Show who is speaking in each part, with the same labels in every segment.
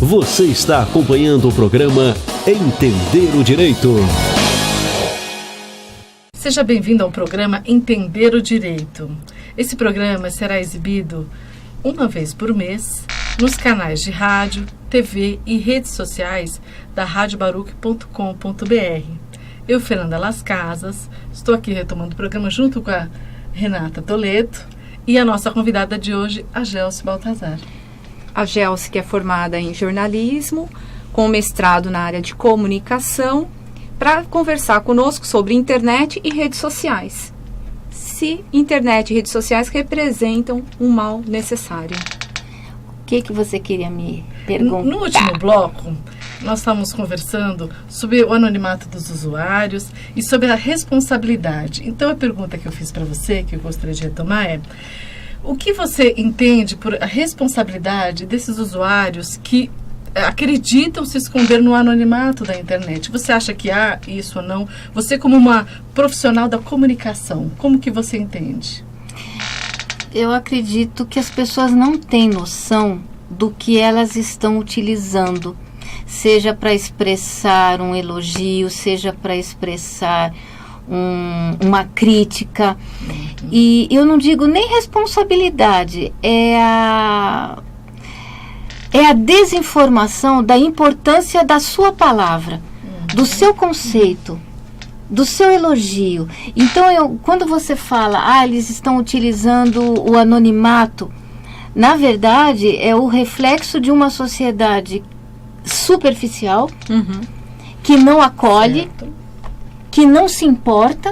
Speaker 1: Você está acompanhando o programa Entender o Direito.
Speaker 2: Seja bem-vindo ao programa Entender o Direito. Esse programa será exibido uma vez por mês nos canais de rádio, TV e redes sociais da radiobaruch.com.br. Eu, Fernanda Las Casas, estou aqui retomando o programa junto com a Renata Toledo e a nossa convidada de hoje, a Gelsi Baltazar.
Speaker 3: A Gelsi, que é formada em jornalismo, com mestrado na área de comunicação, para conversar conosco sobre internet e redes sociais. Se internet e redes sociais representam um mal necessário.
Speaker 4: O que você queria me perguntar?
Speaker 2: No último bloco, nós estávamos conversando sobre o anonimato dos usuários e sobre a responsabilidade. Então, a pergunta que eu fiz para você, que eu gostaria de retomar é: o que você entende por a responsabilidade desses usuários que acreditam se esconder no anonimato da internet? Você acha que há isso ou não? Você, como uma profissional da comunicação, como que você entende?
Speaker 4: Eu acredito que as pessoas não têm noção do que elas estão utilizando, seja para expressar um elogio, seja para expressar uma crítica. E eu não digo nem responsabilidade, é a desinformação da importância da sua palavra, do seu conceito, do seu elogio. Então, quando você fala, eles estão utilizando o anonimato, na verdade, é o reflexo de uma sociedade superficial, que não acolhe, certo, que não se importa.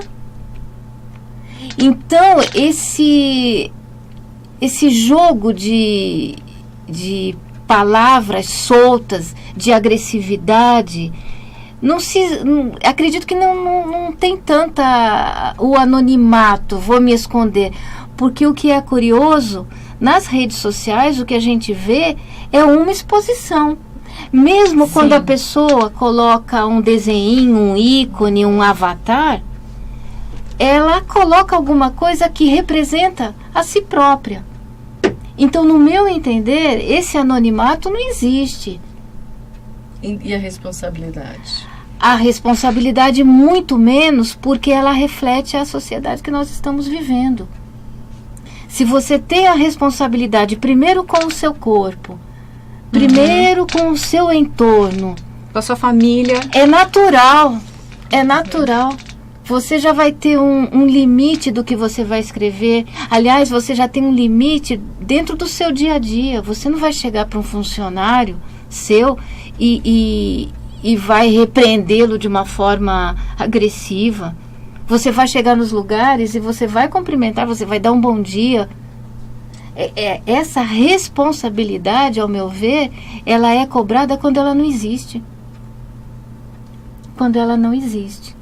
Speaker 4: Então, esse jogo de palavras soltas, de agressividade, acredito que não tem tanta o anonimato, vou me esconder, porque o que é curioso, nas redes sociais, o que a gente vê é uma exposição. Mesmo Sim. quando a pessoa coloca um desenho, um ícone, um avatar, ela coloca alguma coisa que representa a si própria. Então, no meu entender, esse anonimato não existe.
Speaker 2: E a responsabilidade?
Speaker 4: A responsabilidade muito menos, porque ela reflete a sociedade que nós estamos vivendo. Se você tem a responsabilidade primeiro com o seu corpo, primeiro com o seu entorno,
Speaker 3: com a sua família,
Speaker 4: é natural. Você já vai ter um limite do que você vai escrever. Aliás, você já tem um limite dentro do seu dia a dia. Você não vai chegar para um funcionário seu e vai repreendê-lo de uma forma agressiva. Você vai chegar nos lugares e você vai cumprimentar, você vai dar um bom dia. Essa responsabilidade, ao meu ver, ela é cobrada quando ela não existe. Quando ela não existe.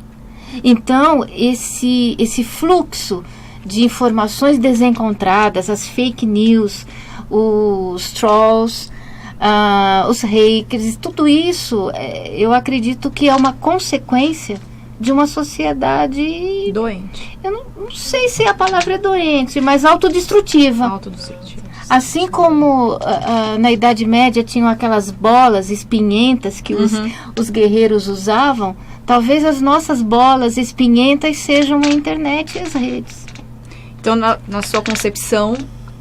Speaker 4: Então, esse fluxo de informações desencontradas, as fake news, os trolls, os hackers, tudo isso, eu acredito que é uma consequência de uma sociedade
Speaker 3: doente.
Speaker 4: Eu não sei se a palavra é doente, mas autodestrutiva. Assim como na Idade Média tinham aquelas bolas espinhentas que os guerreiros usavam, talvez as nossas bolas espinhentas sejam a internet e as redes.
Speaker 3: Então, na sua concepção,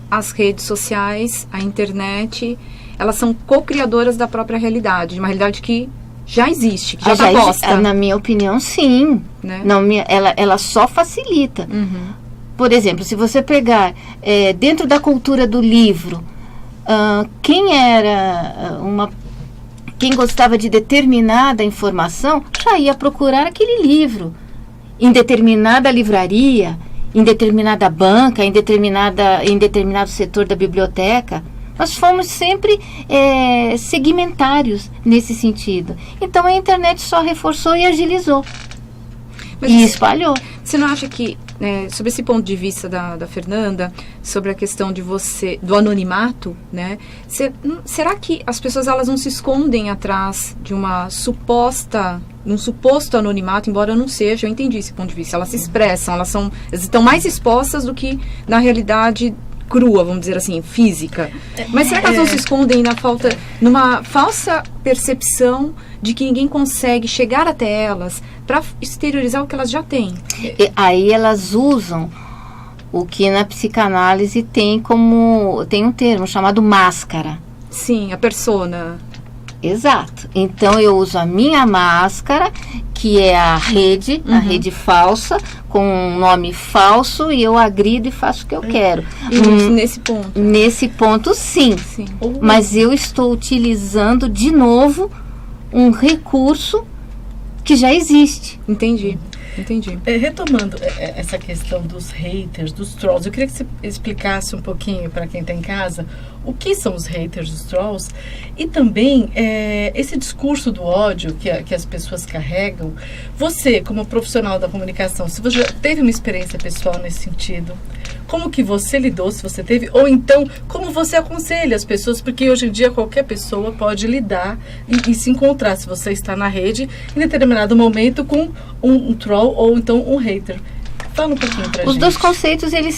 Speaker 3: as redes sociais, a internet, elas são co-criadoras da própria realidade, de uma realidade que já existe, que já está posta.
Speaker 4: Na minha opinião, sim.
Speaker 3: Né?
Speaker 4: Ela só facilita. Por exemplo, se você pegar dentro da cultura do livro, quem gostava de determinada informação já ia procurar aquele livro em determinada livraria, em determinada banca, em determinado setor da biblioteca. Nós fomos sempre segmentários nesse sentido. Então a internet só reforçou e agilizou. E espalhou.
Speaker 3: Você não acha que, sobre esse ponto de vista da Fernanda, sobre a questão do anonimato, né? Será que as pessoas elas não se escondem atrás de um suposto anonimato, embora não seja, eu entendi esse ponto de vista, elas se expressam, elas estão mais expostas do que na realidade crua, vamos dizer assim, física. Mas será que elas não se escondem numa falsa percepção de que ninguém consegue chegar até elas para exteriorizar o que elas já têm?
Speaker 4: E aí elas usam o que na psicanálise tem um termo chamado máscara.
Speaker 3: Sim, a persona.
Speaker 4: Exato. Então eu uso a minha máscara, que é a rede falsa, com um nome falso, e eu agrido e faço o que eu quero.
Speaker 3: Nesse ponto.
Speaker 4: Nesse ponto, sim. Mas eu estou utilizando de novo um recurso que já existe.
Speaker 3: Entendi.
Speaker 2: Retomando essa questão dos haters, dos trolls, eu queria que você explicasse um pouquinho para quem está em casa o que são os haters, os trolls, e também esse discurso do ódio que as pessoas carregam. Você, como profissional da comunicação, se você já teve uma experiência pessoal nesse sentido, como que você lidou, se você teve, ou então, como você aconselha as pessoas, porque hoje em dia qualquer pessoa pode lidar e se encontrar, se você está na rede, em determinado momento com um troll ou então um hater. Fala um pouquinho pra gente.
Speaker 4: Os dois conceitos, eles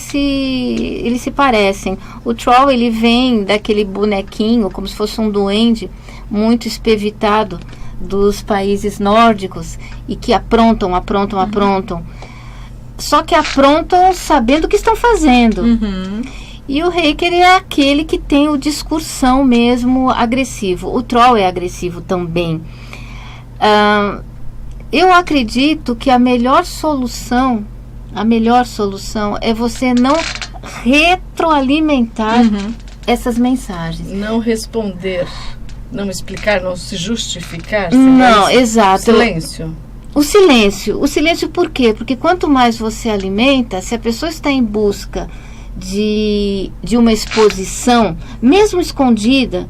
Speaker 4: se parecem. O troll, ele vem daquele bonequinho, como se fosse um duende, muito espevitado dos países nórdicos, e que aprontam. Só que aprontam sabendo o que estão fazendo. E o hater é aquele que tem o discursão mesmo agressivo. O troll é agressivo também. Eu acredito que a melhor solução é você não retroalimentar essas mensagens.
Speaker 2: Não responder, não explicar, não se justificar.
Speaker 4: Não, exato.
Speaker 2: Silêncio.
Speaker 4: O silêncio por quê? Porque quanto mais você alimenta, se a pessoa está em busca de uma exposição, mesmo escondida,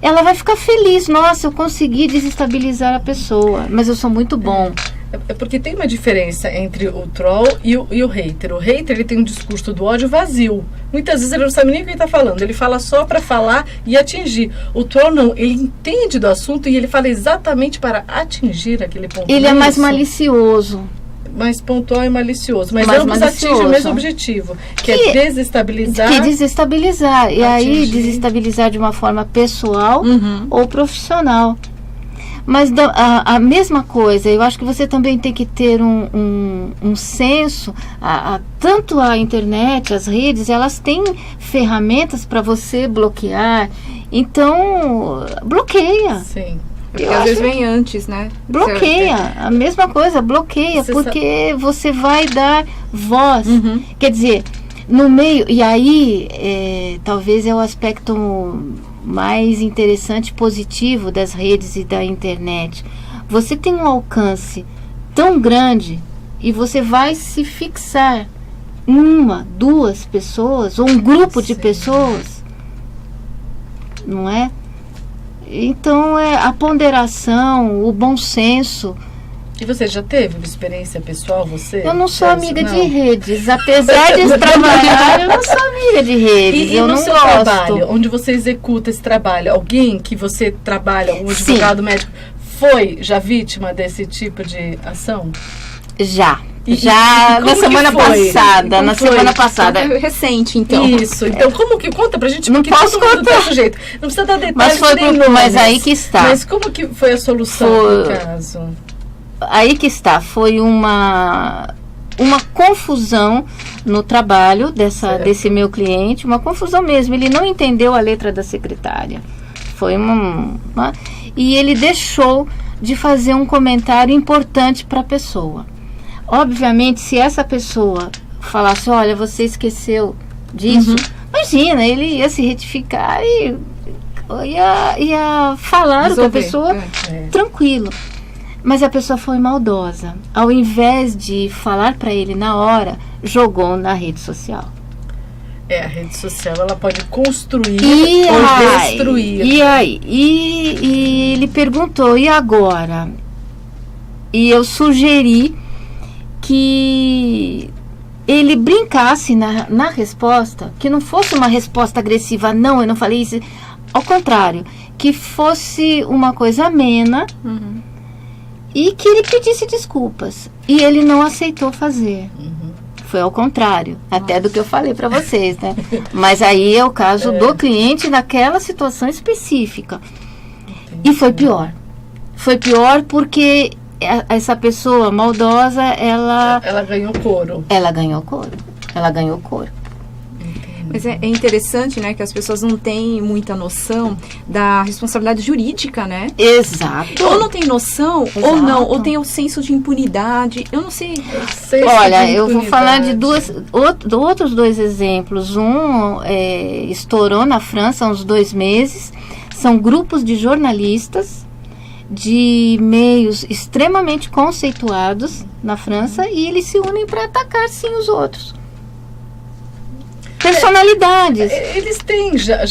Speaker 4: ela vai ficar feliz. Nossa, eu consegui desestabilizar a pessoa, mas eu sou muito bom.
Speaker 2: É porque tem uma diferença entre o troll e o hater. O hater, ele tem um discurso do ódio vazio. Muitas vezes ele não sabe nem o que ele está falando. Ele fala só para falar e atingir. O troll não, ele entende do assunto e ele fala exatamente para atingir aquele ponto.
Speaker 4: Ele é mais malicioso.
Speaker 2: Mais pontual e malicioso. Mas
Speaker 4: mais
Speaker 2: ambos atingem o mesmo objetivo, que é desestabilizar.
Speaker 4: E aí desestabilizar de uma forma pessoal ou profissional. Mas a mesma coisa, eu acho que você também tem que ter um senso, tanto a internet, as redes, elas têm ferramentas para você bloquear, então bloqueia.
Speaker 2: Sim.
Speaker 3: Porque às vezes vem antes, né?
Speaker 4: Bloqueia, a mesma coisa, bloqueia, porque você vai dar voz. Quer dizer, no meio, e aí talvez é o aspecto mais interessante, positivo das redes e da internet. Você tem um alcance tão grande e você vai se fixar uma, duas pessoas ou um grupo de pessoas, não é? Então a ponderação, o bom senso.
Speaker 2: E você já teve uma experiência pessoal, você?
Speaker 4: Eu não sou amiga de redes. Apesar de trabalhar, eu não sou amiga de redes.
Speaker 2: E
Speaker 4: eu
Speaker 2: no
Speaker 4: não
Speaker 2: seu
Speaker 4: gosto.
Speaker 2: trabalho, onde você executa esse trabalho, alguém que você trabalha, um advogado médico, foi já vítima desse tipo de ação?
Speaker 4: Já
Speaker 2: como
Speaker 4: na semana
Speaker 2: foi?
Speaker 4: passada. Na semana passada.
Speaker 3: É recente, então.
Speaker 2: Isso. Então, como que conta pra gente?
Speaker 4: Não
Speaker 2: Porque
Speaker 4: posso
Speaker 2: todo mundo
Speaker 4: contar.
Speaker 2: desse jeito. Não precisa dar detalhes nem nomes.
Speaker 4: Mas aí que está.
Speaker 2: Mas como que foi a solução no caso?
Speaker 4: Aí que está. Foi uma confusão no trabalho desse meu cliente. Uma confusão mesmo. Ele não entendeu a letra da secretária. Foi e ele deixou de fazer um comentário importante para a pessoa. Obviamente, se essa pessoa falasse, olha, você esqueceu disso, imagina, ele ia se retificar e ia falar com a pessoa tranquilo. Mas a pessoa foi maldosa. Ao invés de falar para ele na hora, jogou na rede social.
Speaker 2: A rede social, ela pode construir ou destruir.
Speaker 4: E aí? E ele perguntou, e agora? E eu sugeri que ele brincasse na resposta, que não fosse uma resposta agressiva, não, eu não falei isso, ao contrário, que fosse uma coisa amena e que ele pedisse desculpas. E ele não aceitou fazer. Foi ao contrário, até do que eu falei para vocês, né? Mas aí é o caso do cliente naquela situação específica. E foi pior. Foi pior porque essa pessoa maldosa, ela
Speaker 2: ganhou couro.
Speaker 4: Ela ganhou couro.
Speaker 3: Mas é interessante, né, que as pessoas não têm muita noção da responsabilidade jurídica, né?
Speaker 4: Exato.
Speaker 3: Ou não tem noção,
Speaker 4: Exato.
Speaker 3: ou não, ou tem o senso de impunidade. Eu não sei.
Speaker 4: Olha, eu vou falar de outros 2 exemplos. Um estourou na França há uns 2 meses. São grupos de jornalistas de meios extremamente conceituados na França e eles se unem para atacar, sim, os outros. Personalidades.
Speaker 2: Eles têm já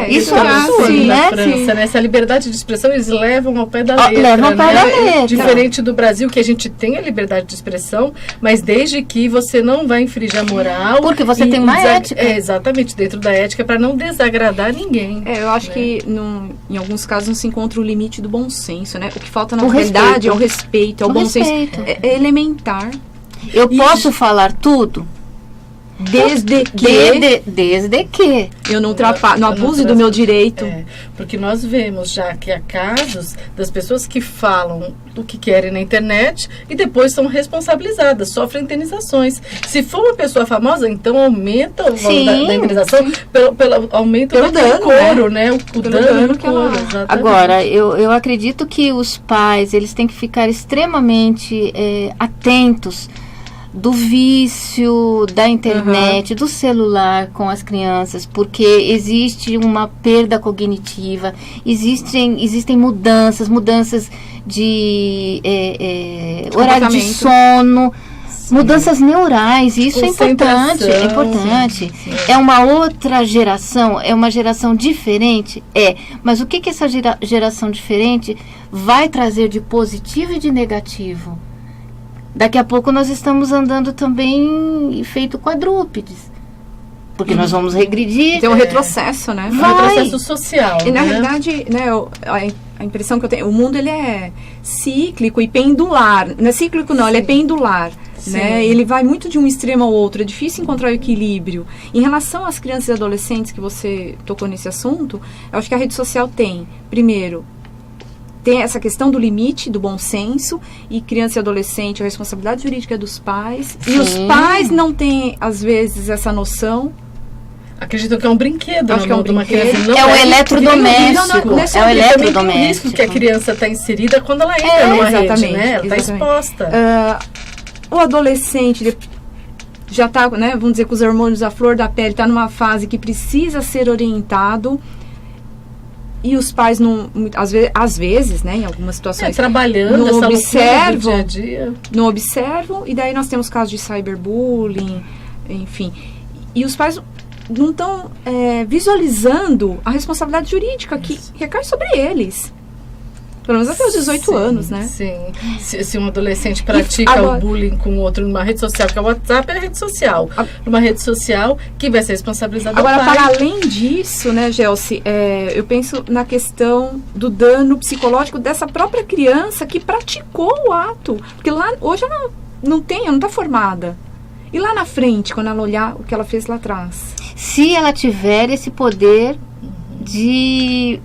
Speaker 4: isso é absurdo,
Speaker 2: na
Speaker 4: né?
Speaker 2: França, né? Essa liberdade de expressão eles levam ao pé da letra.
Speaker 4: Levam ao pé da letra.
Speaker 2: Diferente do Brasil, que a gente tem a liberdade de expressão, mas desde que você não vai infringir a moral.
Speaker 4: Porque você tem uma ética.
Speaker 2: Exatamente, dentro da ética, para não desagradar ninguém.
Speaker 3: Eu acho que em alguns casos não se encontra o limite do bom senso, né? O que falta na realidade é o respeito, é o bom senso. É elementar.
Speaker 4: Eu posso falar tudo? Desde que
Speaker 3: eu não abuse do meu direito.
Speaker 2: Porque nós vemos já que há casos das pessoas que falam do que querem na internet e depois são responsabilizadas, sofrem indenizações. Se for uma pessoa famosa, então aumenta o valor da indenização pelo aumento do couro, né? O dano que ela...
Speaker 4: Agora, eu acredito que os pais, eles têm que ficar extremamente atentos do vício da internet, do celular com as crianças, porque existe uma perda cognitiva, existem mudanças de horário de sono, mudanças neurais, isso é importante. Sim. É uma outra geração, é uma geração diferente, mas o que essa geração diferente vai trazer de positivo e de negativo? Daqui a pouco nós estamos andando também feito quadrúpedes. Porque nós vamos regredir.
Speaker 3: Tem um retrocesso, né?
Speaker 2: Um retrocesso social.
Speaker 3: E na realidade, né, a impressão que eu tenho, o mundo ele é cíclico e pendular. Não é cíclico não, ele é pendular. Né? Ele vai muito de um extremo ao outro, é difícil encontrar o equilíbrio. Em relação às crianças e adolescentes, que você tocou nesse assunto, eu acho que a rede social primeiro, tem essa questão do limite, do bom senso, e criança e adolescente, a responsabilidade jurídica é dos pais. Sim. E os pais não têm, às vezes, essa noção.
Speaker 2: Acredito que é um brinquedo.
Speaker 3: Acho que é um brinquedo.
Speaker 4: É o eletrodoméstico.
Speaker 2: É o eletrodoméstico. O risco que a criança está inserida quando ela entra numa rede, né? Ela está exposta.
Speaker 3: O adolescente já está, né, vamos dizer, com os hormônios à flor da pele, está numa fase que precisa ser orientado. E os pais não, às vezes, né, em algumas situações,
Speaker 2: trabalhando,
Speaker 3: não observam,
Speaker 2: dia a dia.
Speaker 3: Não observam, e daí nós temos casos de cyberbullying, enfim. E os pais não estão visualizando a responsabilidade jurídica que recai sobre eles. Pelo menos até os 18 anos, né?
Speaker 2: Sim. Se um adolescente pratica o bullying com outro numa rede social, que é o WhatsApp, é a rede social. Numa rede social que vai ser responsabilizada.
Speaker 3: Agora, para além disso, né, Gelsi, eu penso na questão do dano psicológico dessa própria criança que praticou o ato. Porque lá, hoje ela não está formada. E lá na frente, quando ela olhar o que ela fez lá atrás?
Speaker 4: Se ela tiver esse poder de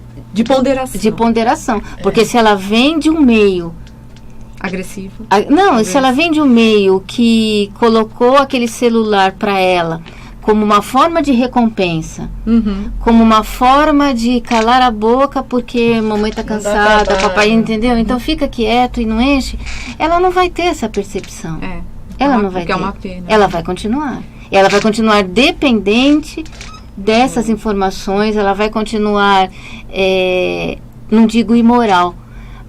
Speaker 4: ponderação. Porque se ela vem de um meio
Speaker 3: agressivo.
Speaker 4: Se ela vem de um meio que colocou aquele celular para ela como uma forma de recompensa, como uma forma de calar a boca porque mamãe tá cansada, papai, entendeu? Então fica quieto e não enche. Ela não vai ter essa percepção. Ela não vai ter.
Speaker 3: É uma pena.
Speaker 4: Ela vai continuar. Ela vai continuar dependente dessas informações, ela vai continuar, não digo imoral,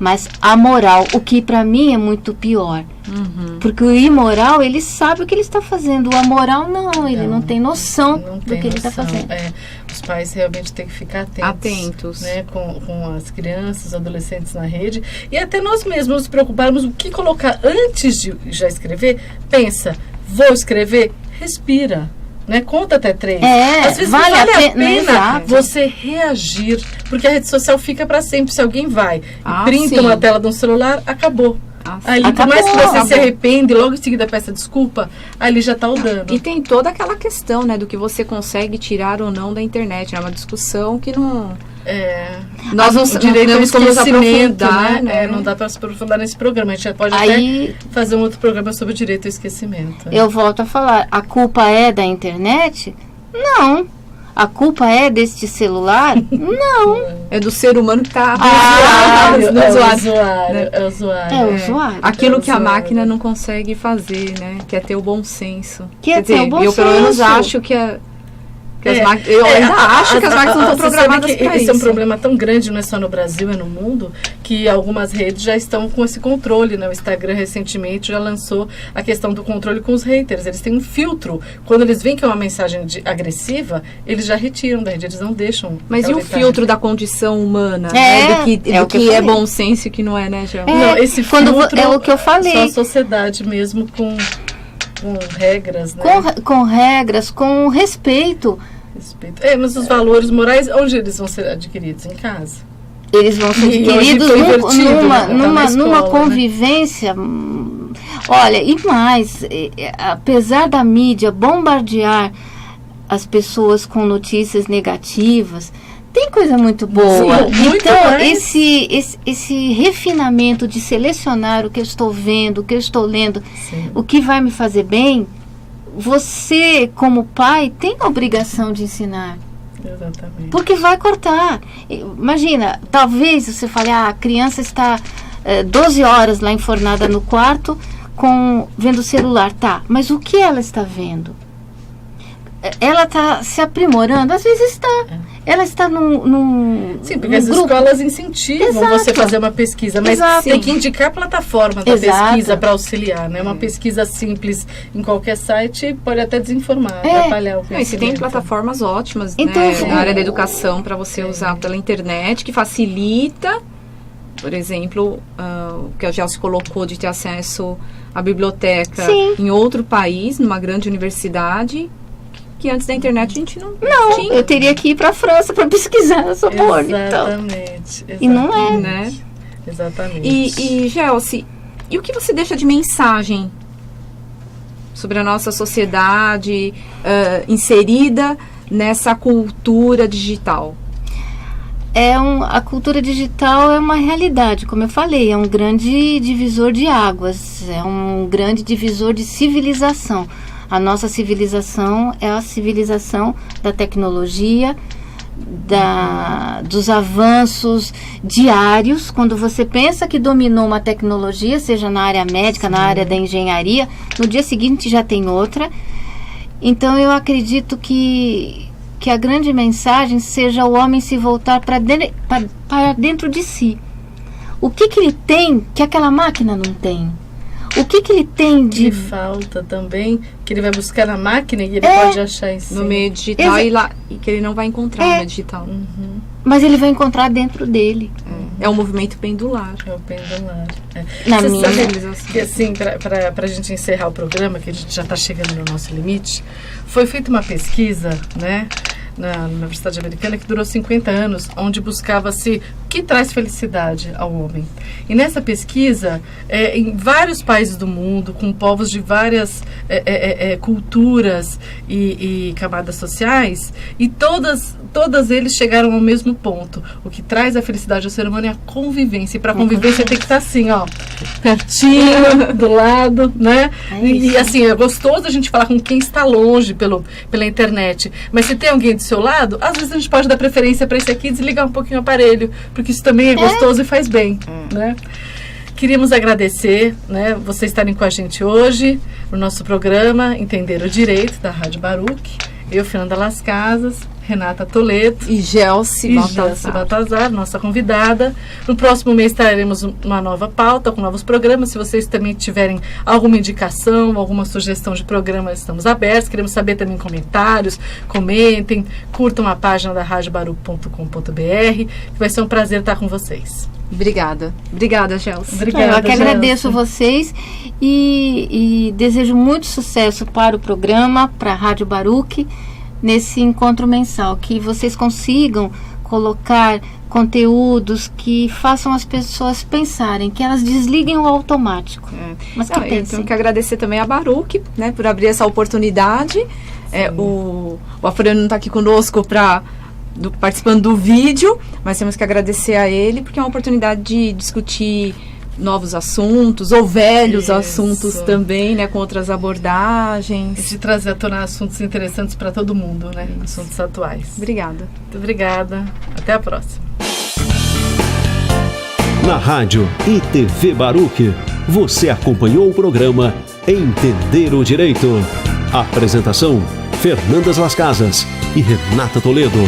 Speaker 4: mas amoral, o que para mim é muito pior. Porque o imoral, ele sabe o que ele está fazendo, o amoral não, ele não tem noção do que ele está fazendo.
Speaker 2: Os pais realmente têm que ficar atentos. Né, com as crianças, adolescentes na rede, e até nós mesmos nos preocuparmos o que colocar antes de já escrever. Pensa, vou escrever, respira. Né? Conta até 3. Às vezes vale a pena você reagir, porque a rede social fica para sempre. Se alguém vai e printa uma tela de um celular, acabou. Ali, por mais que você se arrepende, logo em seguida peça desculpa, ali já está o dano.
Speaker 3: E tem toda aquela questão, né, do que você consegue tirar ou não da internet. É uma discussão que não... Nós não temos como nos aprofundar, né?
Speaker 2: Não dá para se aprofundar nesse programa. A gente pode até fazer um outro programa sobre o direito ao esquecimento.
Speaker 4: Eu volto a falar, a culpa é da internet? Não. A culpa é deste celular? Não.
Speaker 3: É do ser humano que está
Speaker 2: É o usuário.
Speaker 3: Aquilo que a máquina não consegue fazer, né? Que é ter o bom senso.
Speaker 4: Quer dizer, eu
Speaker 3: pelo menos acho que eu ainda acho que as máquinas não estão programadas para isso.
Speaker 2: Esse é um problema tão grande, não é só no Brasil, é no mundo, que algumas redes já estão com esse controle, né? O Instagram recentemente já lançou a questão do controle com os haters. Eles têm um filtro. Quando eles veem que é uma mensagem agressiva, eles já retiram da rede, eles não deixam.
Speaker 3: Mas e o filtro da condição humana? Do que é bom senso e que não é, né, Gel?
Speaker 2: Não, esse filtro
Speaker 4: é o que eu falei.
Speaker 2: Só a sociedade mesmo com regras, né?
Speaker 4: Com regras, com respeito.
Speaker 2: Mas os valores morais, onde eles vão ser adquiridos? Em casa.
Speaker 4: Eles vão ser adquiridos numa convivência. Olha, e mais, apesar da mídia bombardear as pessoas com notícias negativas, tem coisa muito boa.
Speaker 2: Sim,
Speaker 4: então, esse refinamento de selecionar o que eu estou vendo, o que eu estou lendo, sim, o que vai me fazer bem, você, como pai, tem a obrigação de ensinar.
Speaker 2: Exatamente.
Speaker 4: Porque vai cortar. Imagina, talvez você fale, a criança está 12 horas lá enfornada no quarto, vendo o celular. Tá, mas o que ela está vendo? Ela está se aprimorando? Às vezes está. Ela está num
Speaker 2: Sim, porque as escolas incentivam você a fazer uma pesquisa, mas tem que indicar a plataforma da pesquisa para auxiliar, né? Uma pesquisa simples em qualquer site pode até desinformar, atrapalhar o conhecimento.
Speaker 3: E você tem plataformas ótimas, então, né, na área da educação para você usar pela internet, que facilita, por exemplo, o que a Gelsi colocou de ter acesso à biblioteca em outro país, numa grande universidade, que antes da internet a gente não tinha.
Speaker 4: Eu teria que ir para a França para pesquisar sobre.
Speaker 2: Exatamente.
Speaker 4: E não é.
Speaker 3: Né?
Speaker 2: Exatamente.
Speaker 3: E Gelsi, e o que você deixa de mensagem sobre a nossa sociedade inserida nessa cultura digital?
Speaker 4: A cultura digital é uma realidade, como eu falei, é um grande divisor de águas, é um grande divisor de civilização. A nossa civilização é a civilização da tecnologia, dos avanços diários. Quando você pensa que dominou uma tecnologia, seja na área médica, na área da engenharia, no dia seguinte já tem outra. Então eu acredito que a grande mensagem seja o homem se voltar para dentro de si. O que ele tem que aquela máquina não tem? O que ele tem de...
Speaker 2: Que falta também, que ele vai buscar na máquina e ele pode achar em si.
Speaker 3: No meio digital e que ele não vai encontrar no meio digital.
Speaker 2: Uhum.
Speaker 4: Mas ele vai encontrar dentro dele.
Speaker 3: É um movimento pendular.
Speaker 2: É o pendular.
Speaker 4: Na minha
Speaker 2: civilização. Que assim, para a gente encerrar o programa, que a gente já está chegando no nosso limite, foi feita uma pesquisa, né, na Universidade Americana, que durou 50 anos, onde buscava-se o que traz felicidade ao homem. E nessa pesquisa, em vários países do mundo, com povos de várias culturas e camadas sociais, e todas eles chegaram ao mesmo ponto. O que traz a felicidade ao ser humano é a convivência. E para a convivência tem que estar assim, ó, pertinho, do lado, né? E assim, é gostoso a gente falar com quem está longe pela internet. Mas se tem alguém do seu lado, às vezes a gente pode dar preferência para esse aqui e desligar um pouquinho o aparelho, porque isso também é gostoso e faz bem, né? Queríamos agradecer, né, vocês estarem com a gente hoje no nosso programa Entender o Direito, da Rádio Baruch. Eu, Fernanda Las Casas, Renata Toledo
Speaker 3: e Gelsi
Speaker 2: Baltazar, nossa convidada. No próximo mês traremos uma nova pauta com novos programas. Se vocês também tiverem alguma indicação, alguma sugestão de programa, estamos abertos. Queremos saber também comentários, comentem, curtam a página da radiobaruch.com.br, que vai ser um prazer estar com vocês.
Speaker 3: Obrigada, Gelsi.
Speaker 2: Obrigada,
Speaker 4: eu que agradeço vocês e desejo muito sucesso para o programa, para a Rádio Baruch, nesse encontro mensal, que vocês consigam colocar conteúdos que façam as pessoas pensarem, que elas desliguem o automático. Mas que
Speaker 3: eu tenho que agradecer também a Baruch, né, por abrir essa oportunidade. O Afrânio não está aqui conosco participando do vídeo, mas temos que agradecer a ele, porque é uma oportunidade de discutir novos assuntos, ou velhos assuntos também, né, com outras abordagens.
Speaker 2: E de trazer a tona assuntos interessantes para todo mundo, né, assuntos atuais.
Speaker 3: Obrigada.
Speaker 2: Muito obrigada. Até a próxima.
Speaker 1: Na rádio e TV Baruch, você acompanhou o programa Entender o Direito. Apresentação: Fernandas Las Casas e Renata Toledo.